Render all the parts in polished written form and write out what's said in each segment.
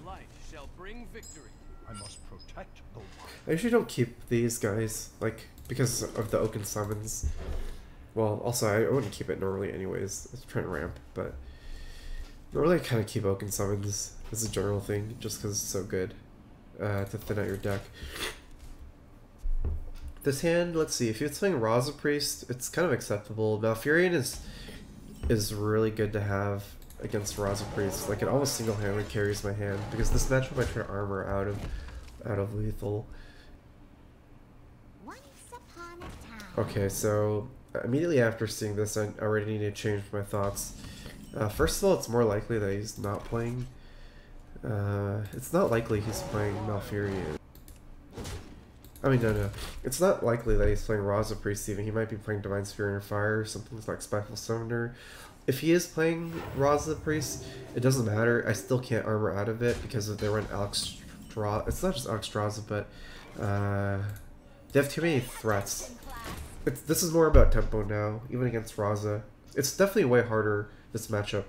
light shall bring victory. I must protect the one. I usually don't keep these guys, like, because of the Oaken summons. Well, also, I wouldn't keep it normally anyways. It's trying to ramp, but normally I kind of keep Oaken summons as a general thing, just because it's so good to thin out your deck. This hand, let's see, if it's playing Raza Priest, it's kind of acceptable. Malfurion is really good to have against Raza Priest. Like, it almost single-handedly carries my hand, because this matchup I try to armor out of lethal. Once upon a time. Okay, so immediately after seeing this, I already need to change my thoughts. First of all, it's more likely that he's not playing. It's not likely he's playing Malfurion. I mean, no. It's not likely that he's playing Raza Priest even. He might be playing Divine Spirit or Fire or something like Spiteful Summoner. If he is playing Raza Priest, it doesn't matter. I still can't armor out of it because if they run Alexstrasza. It's not just Alexstrasza, but they have too many threats. This is more about tempo now, even against Raza. It's definitely way harder, this matchup.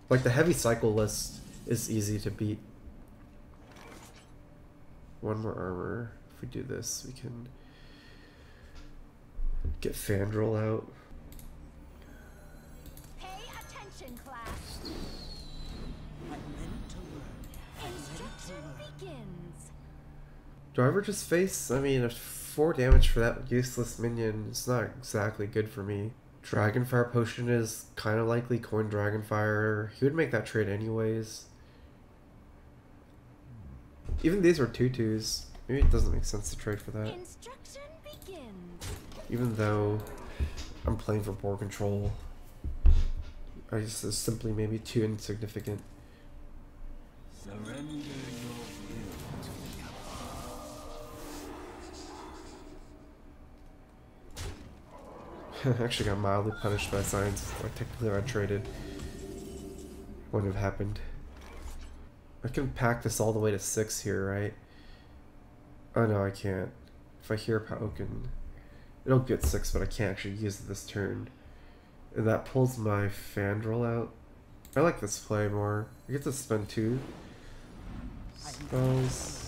Like, the heavy cycle list is easy to beat. One more armor. If we do this, we can get Fandral out. Pay attention, class. Instruction begins. Do I ever just face? I mean, 4 damage for that useless minion is not exactly good for me. Dragonfire Potion is kind of likely. Coin Dragonfire. He would make that trade anyways. Even these are 2/2s. Maybe it doesn't make sense to trade for that. Instruction begins. Even though I'm playing for board control, I just is simply maybe too insignificant. Surrender your will to I actually got mildly punished by science. Like, technically, if I traded, wouldn't have happened. I can pack this all the way to 6 here, right? Oh no, I can't. If I hear Oaken, it'll get 6, but I can't actually use it this turn. And that pulls my Fandral out. I like this play more. I get to spend 2 spells.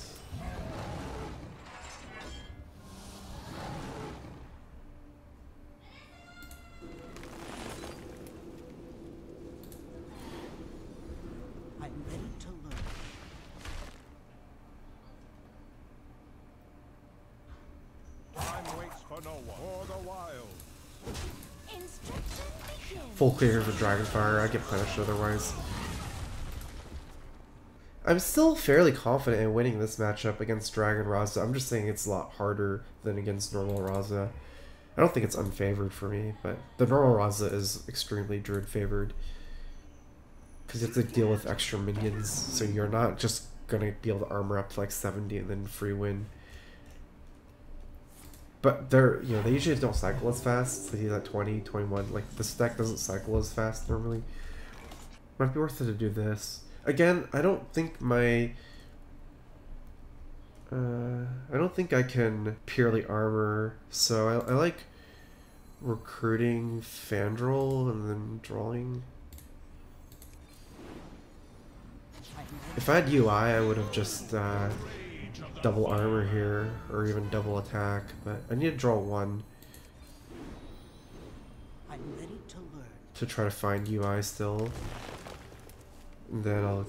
Full clear for Dragonfire, I get punished otherwise. I'm still fairly confident in winning this matchup against Dragon Raza. I'm just saying it's a lot harder than against normal Raza. I don't think it's unfavored for me, but the normal Raza is extremely druid favored. Because you have to deal with extra minions, so you're not just gonna be able to armor up to like 70 and then free win. But they're, you know, they usually don't cycle as fast. They do that 20, 21. Like, this deck doesn't cycle as fast normally. Might be worth it to do this. Again, I don't think my... I don't think I can purely armor. So I like recruiting Fandral and then drawing. If I had UI, I would have just... double armor here, or even double attack, but I need to draw 1 to try to find UI still. And then I'll,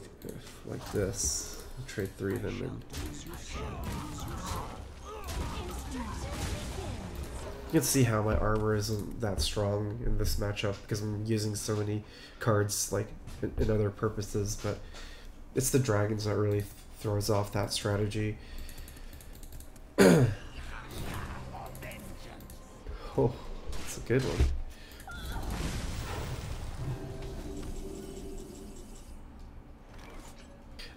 like this, trade 3 of them in. You can see how my armor isn't that strong in this matchup because I'm using so many cards like in other purposes, but it's the dragons that really throws off that strategy. Oh, that's a good one.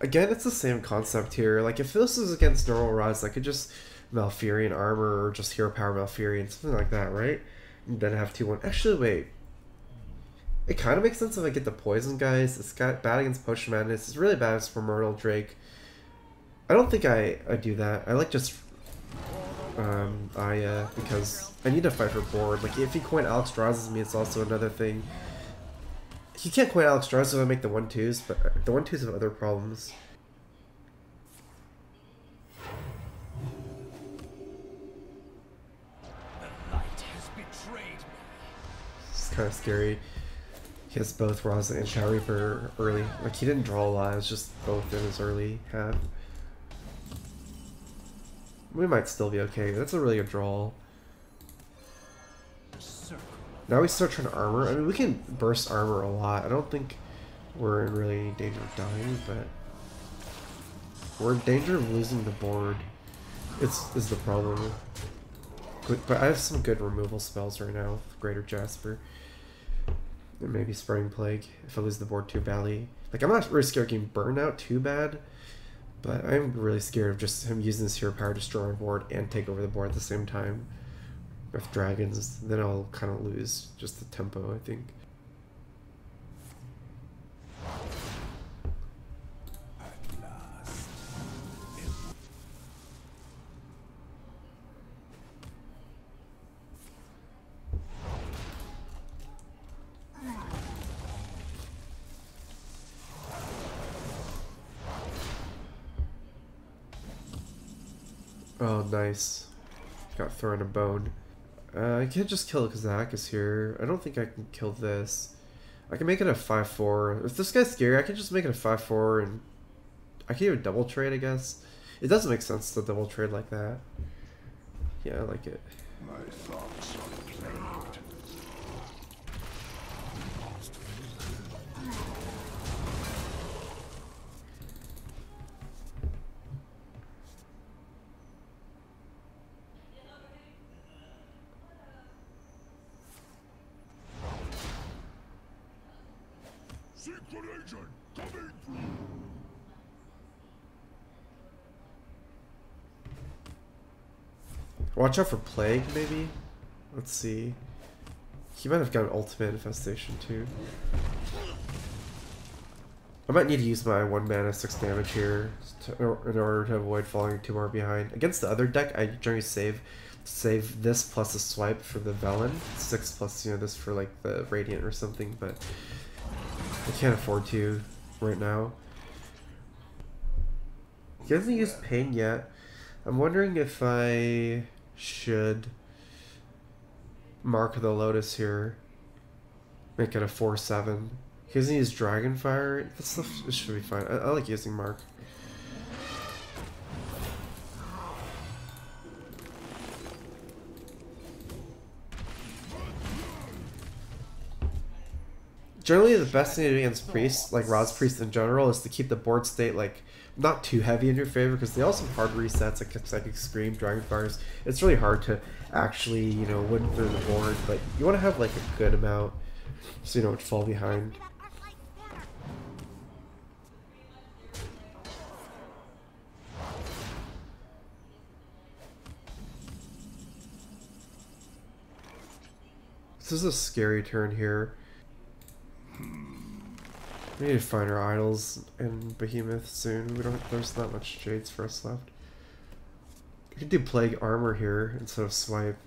Again, it's the same concept here. Like, if this was against normal Raza, I could just Malfurion armor or just Hero Power Malfurion, something like that, right? And then have 2-1. Actually, wait. It kind of makes sense if I get the poison guys. It's got bad against Potion Madness. It's really bad for Myrtle Drake. I don't think I do that. I like just Aya, because I need to fight for board. Like, if he coin Alex Drazes me, it's also another thing. He can't coin Alex Drazes if I make the 1-2s, but the 1-2s have other problems. The light has betrayed me. It's kind of scary. He has both Raza and Shadow Reaper early. Like, he didn't draw a lot, it was just both in his early half. We might still be okay. That's a really good draw. Now we start trying to armor. I mean, we can burst armor a lot. I don't think we're in really any danger of dying, but we're in danger of losing the board. Is the problem. But I have some good removal spells right now with Greater Jasper. And maybe Spreading Plague if I lose the board too badly. Like, I'm not really scared of getting burned out too bad, but I'm really scared of just him using this hero power to destroy my board and take over the board at the same time. With dragons, then I'll kind of lose just the tempo, I think. At last. Oh, nice. Got thrown a bone. I can't just kill Kazakus here. I don't think I can kill this. I can make it a 5-4. If this guy's scary, I can just make it a 5-4 and I can even double trade, I guess. It doesn't make sense to double trade like that. Yeah, I like it. My thoughts are plagued. Secret agent coming through. Watch out for Plague, maybe? Let's see. He might have got an Ultimate Infestation, too. I might need to use my 1 mana 6 damage here in order to avoid falling 2 more behind. Against the other deck, I generally save this plus a swipe for the Velen. 6 plus, you know, this for, like, the Radiant or something, but I can't afford to right now. He hasn't used Pain yet. I'm wondering if I should mark the Lotus here. Make it a 4/7. He hasn't used Dragonfire. This should be fine. I like using Mark. Generally, the best thing to do against priests, like Raza priests in general, is to keep the board state like not too heavy in your favor, because they also have hard resets like Psychic Scream, Dragonfires. It's really hard to actually, you know, win through the board, but you want to have like a good amount so you don't fall behind. This is a scary turn here. We need to find our idols in Behemoth soon. There's not much Jades for us left. We could do Plague Armor here instead of Swipe.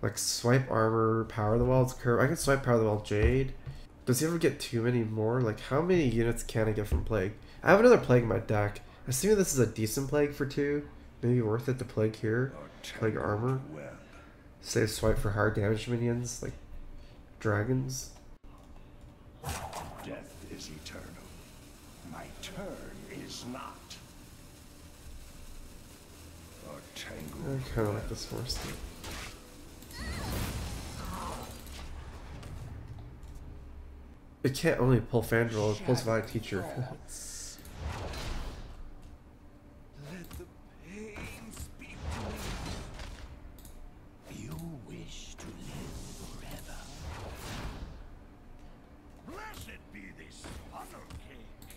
Like Swipe Armor, Power the Wild's Curve. I can Swipe Power the Wild Jade. Does he ever get too many more? Like, how many units can I get from Plague? I have another Plague in my deck. Assuming this is a decent Plague for 2, maybe worth it to Plague here. Plague Armor. Save Swipe for higher damage minions, like dragons. Death is eternal. My turn is not. I kind of like this horse. It can't only pull Fandral, it pulls Vine Teacher. Let the pain speak to me. You wish to live forever. Blessed be this funnel cake.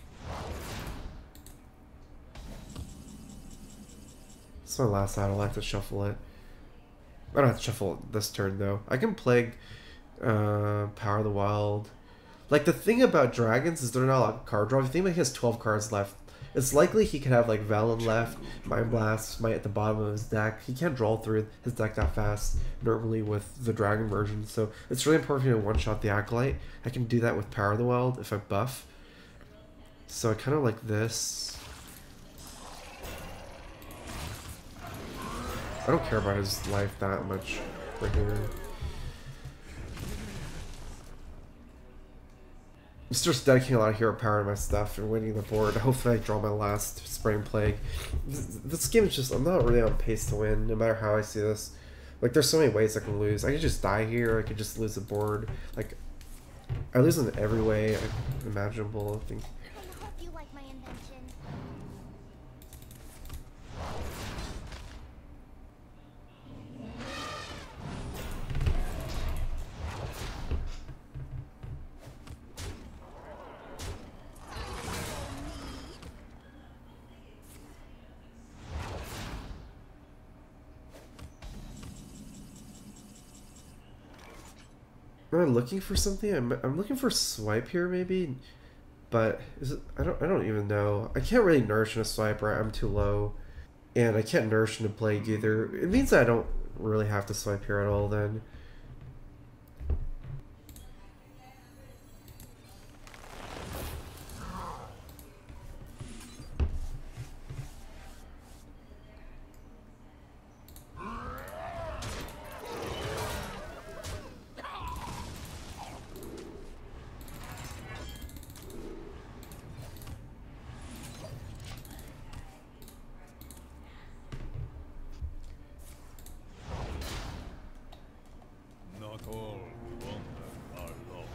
It's my last idol, I have to shuffle it. I don't have to shuffle it this turn though. I can Plague Power of the Wild. Like, the thing about dragons is they're not a lot of card draw. If you think about, he has 12 cards left. It's likely he could have like Valen left, Mind Blast, Might at the bottom of his deck. He can't draw through his deck that fast normally with the Dragon version, so it's really important for me to one-shot the Acolyte. I can do that with Power of the Wild if I buff. So I kind of like this. I don't care about his life that much right here. I'm just dedicating a lot of hero power to my stuff and winning the board. Hopefully I draw my last Spring Plague. This game is just, I'm not really on pace to win, no matter how I see this. Like, there's so many ways I can lose. I could just die here, I could just lose the board. Like, I lose in every way imaginable, I think. I hope you like my invention. Am I looking for something? I'm looking for swipe here maybe, but is it? I don't even know. I can't really nourish in a swipe, right? I'm too low, and I can't nourish in a plague either. It means I don't really have to swipe here at all then. Not all who wander are lost.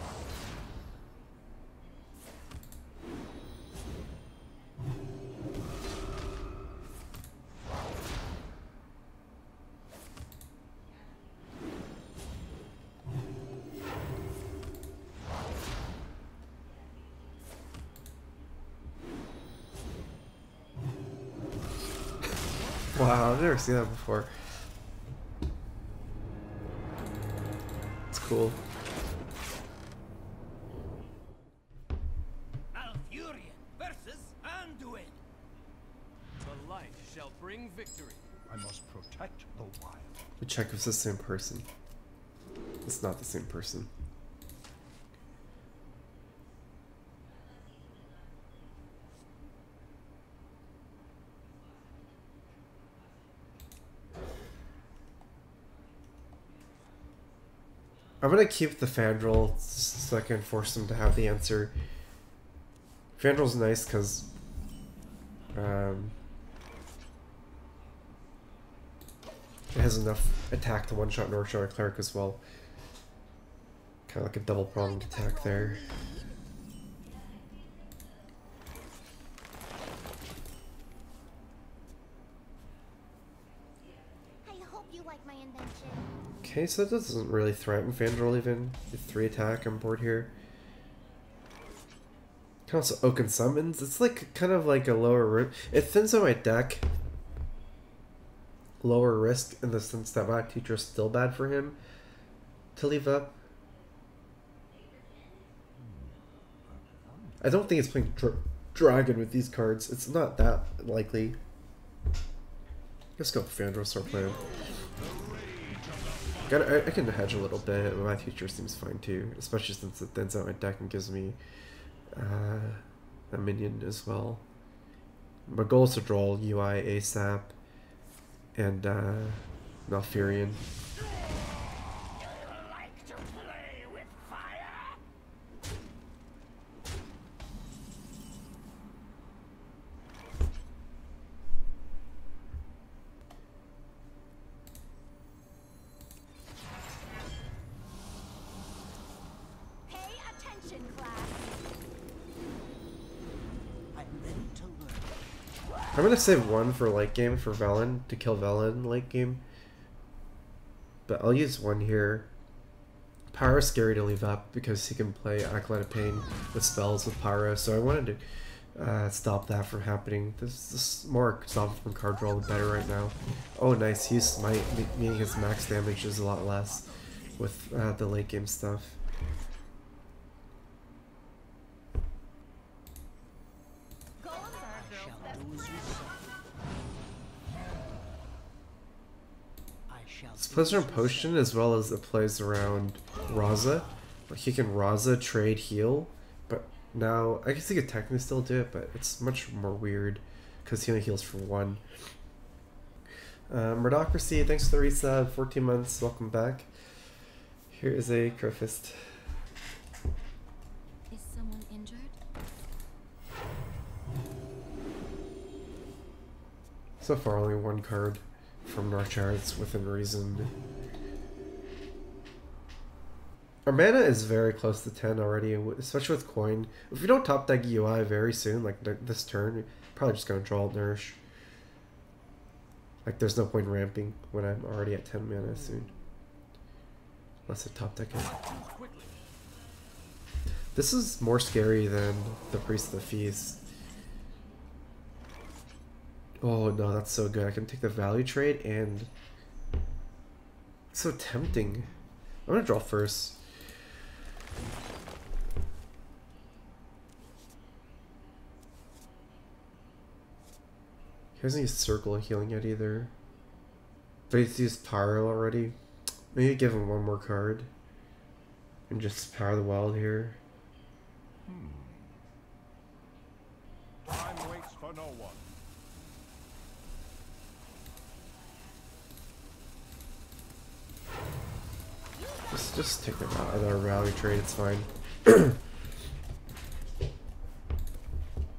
Wow, I've never seen that before. It's cool. Malfurion versus Anduin. The light shall bring victory. I must protect the wild. Let me check if it's the same person. It's not the same person. I'm gonna keep the Fandral so I can force him to have the answer. Fandral's nice because it has enough attack to one-shot Northshot or Cleric as well. Kind of like a double-pronged attack there. I hope you like my invention. Okay, so that doesn't really threaten Fandral even. With 3 attack on board here. Can also Oaken summons. It's like kind of like a lower risk. It thins out my deck. Lower risk in the sense that my teacher is still bad for him to leave up. I don't think it's playing Dragon with these cards. It's not that likely. Let's go Fandral, start playing. I can hedge a little bit, but my future seems fine too, especially since it thins out my deck and gives me a minion as well. My goal is to draw UI ASAP and Malfurion. Like to play with fire? Pay attention, class. I'm ready to learn. I'm gonna save 1 for late game for Velen to kill Velen late game, but I'll use 1 here. Pyro's scary to leave up because he can play Acolyte of Pain with spells with Pyro, so I wanted to stop that from happening. This more stop from card draw the better right now. Oh nice, he's Smite, meaning his max damage is a lot less with the late game stuff. Go, sir. This plays around Potion as well as it plays around Raza. Like he can Raza, trade, heal, but now I guess he could technically still do it, but it's much more weird because he only heals for 1. Murdocracy, thanks for the resub, 14 months, welcome back. Here is a Crowfist. Is someone injured? So far only 1 card from Narchards within reason. Our mana is very close to 10 already, especially with coin. If we don't top deck UI very soon, like this turn, we're probably just gonna draw Nourish. Like there's no point in ramping when I'm already at 10 mana soon. Unless I top deck it. This is more scary than the Priest of the Feast. Oh no, that's so good. I can take the value trade and it's so tempting. I'm gonna draw first. He hasn't used Circle of Healing yet either. But he's used Pyro already. Maybe give him 1 more card. And just Power the Wild here. Time waits for no one. Just take them out of our value trade, it's fine. That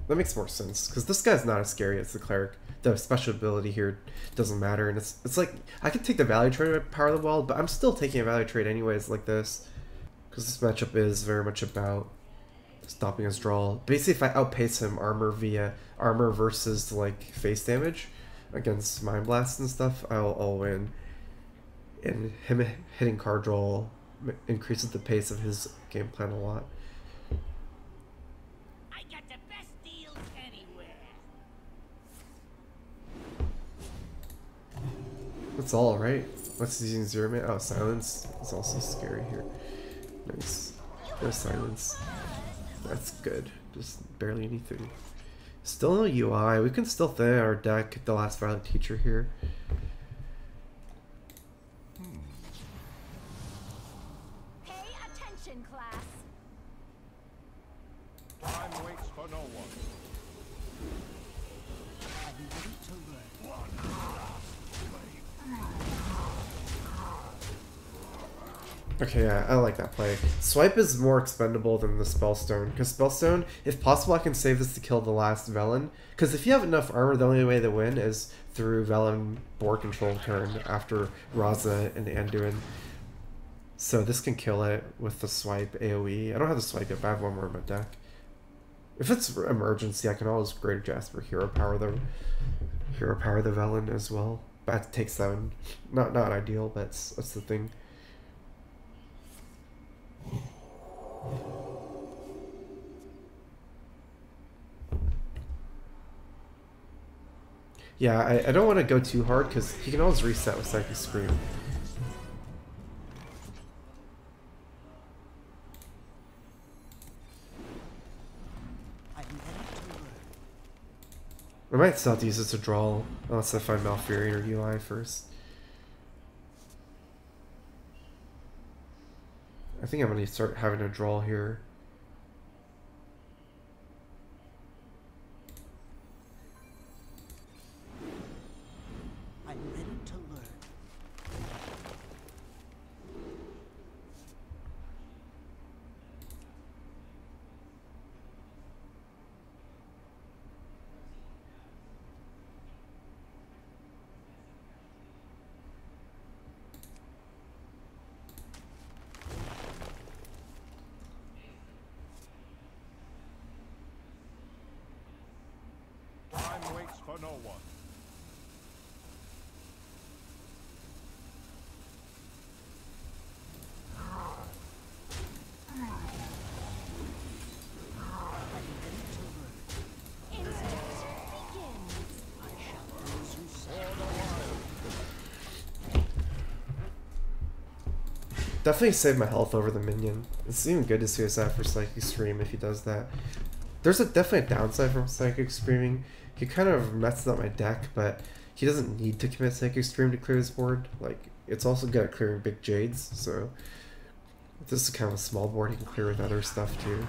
makes more sense, because this guy's not as scary as the Cleric. The special ability here doesn't matter, and it's like, I could take the value trade with Power of the Wild, but I'm still taking a value trade anyways like this. Because this matchup is very much about stopping his draw. Basically, if I outpace him armor versus like face damage against Mind Blast and stuff, I'll win. And him hitting card draw increases the pace of his game plan a lot. I got the best deals anywhere. That's all right. What's using 0 mana? Oh, silence is also scary here. Nice. No silence. That's good. Just barely anything. Still no UI. We can still thin our deck. The last Violet Teacher here. Pay attention, class. Time waits for no one. Okay, yeah, I like that play. Swipe is more expendable than the Spellstone, because Spellstone, if possible, I can save this to kill the last Velen. Because if you have enough armor, the only way to win is through Velen board control turn after Raza and Anduin. So this can kill it with the swipe AoE. I don't have the swipe yet, but I have 1 more in my deck. If it's emergency, I can always Greater Jasper Hero Power the Velen as well. But it takes 7. Not ideal, but that's the thing. Yeah, I don't want to go too hard because he can always reset with Psychic Scream. I might still have to use this to draw, unless I find Malfurion or UI first. I think I'm going to start having a draw here. I'm ready to learn. Time waits for no one. Instant begins. Definitely save my health over the minion. It's even good to suicide for Psychic Scream if he does that. There's definitely a downside from Psychic Screaming. He kind of messes up my deck, but he doesn't need to commit Psychic Scream to clear his board. Like, it's also good at clearing big Jades, so this is kind of a small board he can clear with other stuff too.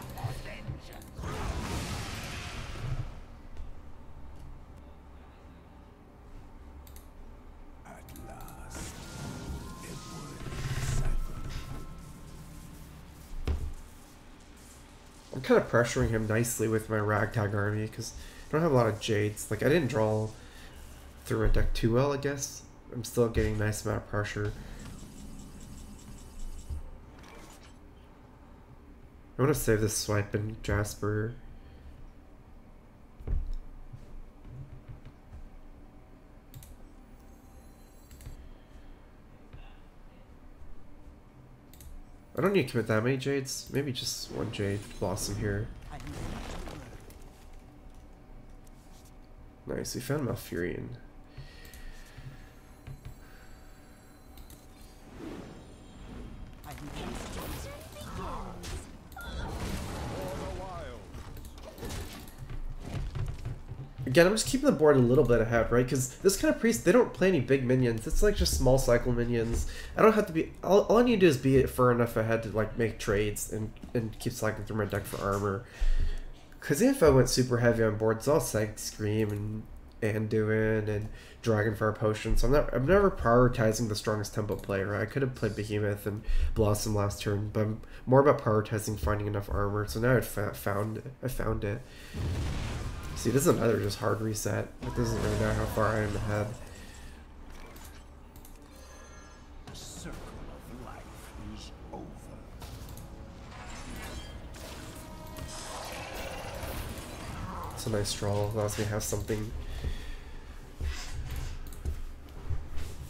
At last, it would decipher. I'm kind of pressuring him nicely with my ragtag army because I don't have a lot of Jades. Like, I didn't draw through my deck too well, I guess. I'm still getting a nice amount of pressure. I want to save this swipe in Jasper. I don't need to commit that many Jades. Maybe just one Jade Blossom here. I'm ready to learn. Nice, we found Malfurion. I'm ready to learn. Again, I'm just keeping the board a little bit ahead, right? Because this kind of priest, they don't play any big minions. It's like just small cycle minions. I don't have to be... All I need to do is be far enough ahead to like make trades and keep cycling through my deck for armor. Because if I went super heavy on boards, I'll Psych Scream and Anduin and Dragonfire Potion. So I'm never prioritizing the strongest tempo player. I could have played Behemoth and Blossom last turn, but I'm more about prioritizing finding enough armor. So now I found it. See, this is another just hard reset. It doesn't really matter how far I am ahead. The circle of life is over. It's a nice draw. Allows me to have something.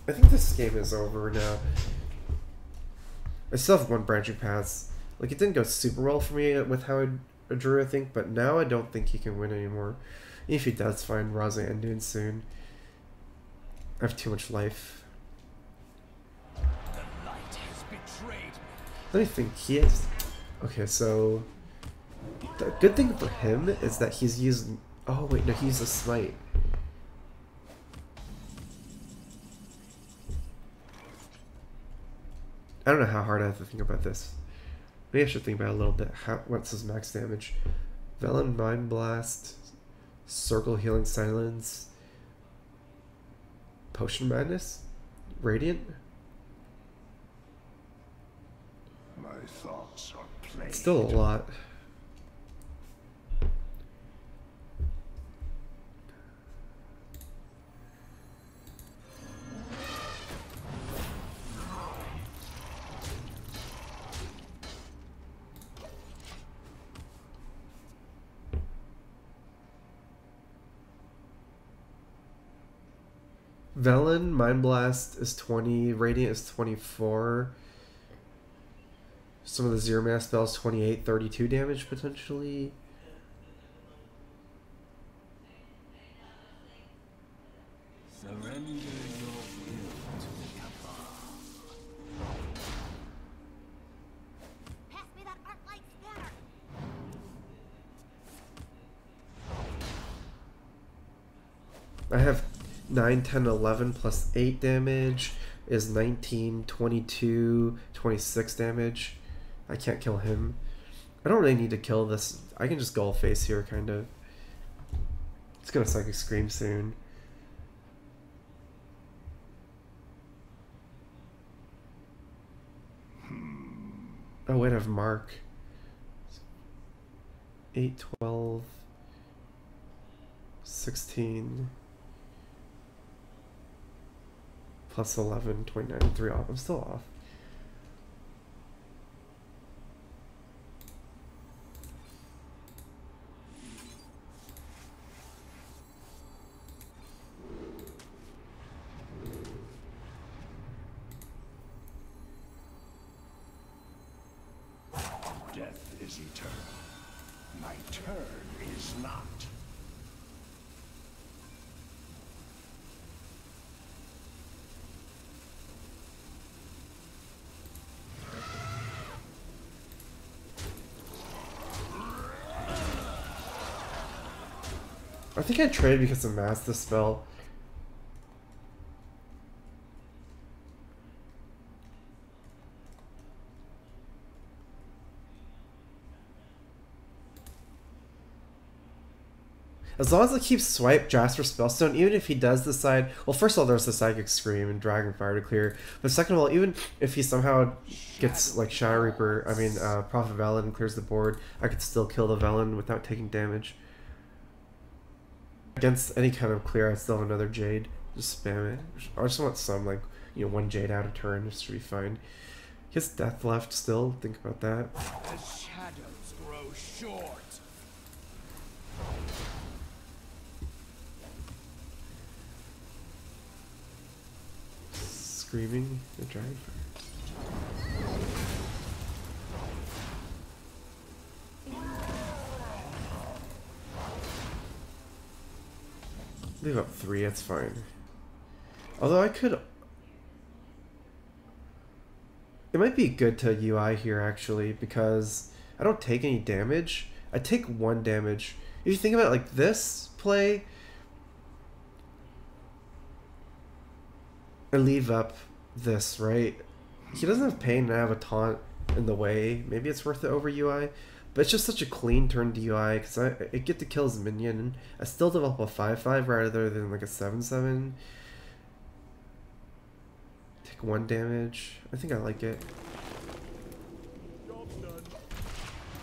I think this game is over now. I still have one branching paths. Like, it didn't go super well for me with how I drew, I think, but now I don't think he can win anymore. If he does, find Raza and Dune soon. I have too much life. The light has betrayed me. Let me think. He has... Okay, so... The good thing for him is that he's used... Oh, wait, no, he used a smite. I don't know how hard I have to think about this. Maybe I should think about it a little bit. What's his max damage? Velen Mind Blast, Circle Healing Silence, Potion Madness, Radiant. My thoughts are plain. Still a lot. Velen, Mind Blast is 20, Radiant is 24. Some of the Zero Mana spells 28, 32 damage potentially. Surrender your will to the Cabal. Pass me that arc light scanner. I have 9, 10, 11 plus 8 damage is 19, 22, 26 damage. I can't kill him. I don't really need to kill this. I can just Gull Face here, kind of. It's gonna Psychic Scream soon. Oh wait, I have Mark. 8, 12, 16... plus 11, 29, 3 off. I'm still off. Death is eternal. My turn is not. I think I traded because of Mass the spell. As long as it keeps swipe Jasper Spellstone, even if he does decide... Well, first of all, there's the Psychic Scream and Dragonfire to clear. But second of all, even if he somehow gets, like, Shadow Reaper, Prophet Velen and clears the board, I could still kill the Velen without taking damage. Against any kind of clear, I still have another Jade. Just spam it. I just want some, like, you know, one Jade out of turn. This should be fine. He has Death left still. Think about that. As shadows grow short. Screaming the Dragonfire. Leave up 3, that's fine. Although I could... It might be good to UI here, actually, because I don't take any damage. I take 1 damage. If you think about it like this play, I leave up this, right? He doesn't have pain and I have a taunt in the way. Maybe it's worth it over UI. But it's just such a clean turn to UI because I get to kill his minion and I still develop a 5/5 rather than like a 7/7. Take 1 damage. I think I like it. Job's done.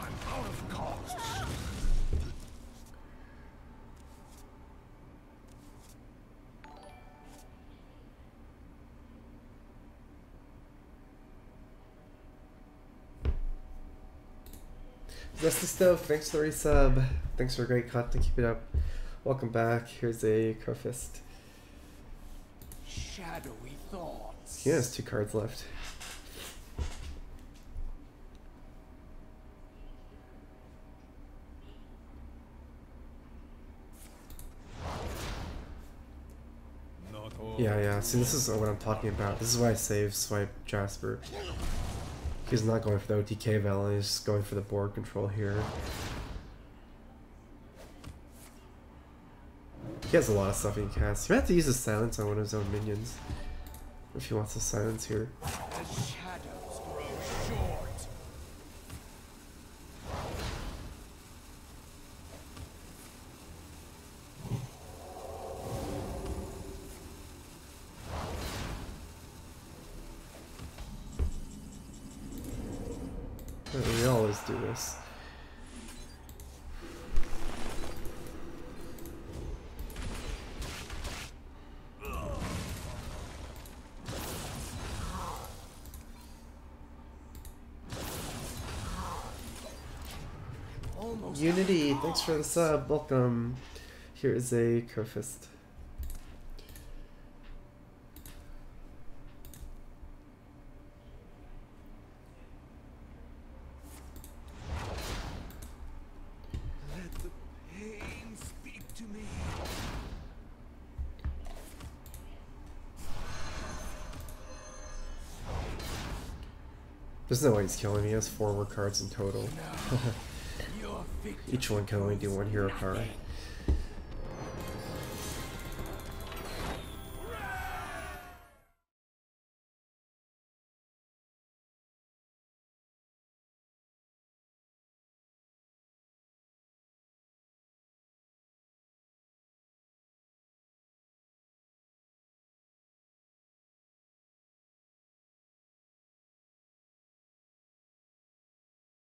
I'm out of costs. Zesty Stove, thanks for the resub. Thanks for great content. Keep it up. Welcome back. Here's a Crowfist. Shadowy thoughts. He has 2 cards left. Not all. Yeah. See, this is what I'm talking about. This is why I save Swipe Jasper. He's not going for the OTK Velen, he's just going for the board control here. He has a lot of stuff he can cast. He might have to use his silence on one of his own minions. If he wants to silence here. As shadows grow short. We always do this. Almost Unity, thanks for the sub. Welcome. Here is a Crowfist. let the pain speak to me. There's no way he's killing me. He has 4 more cards in total. Your victory Each one can only do 1 hero card.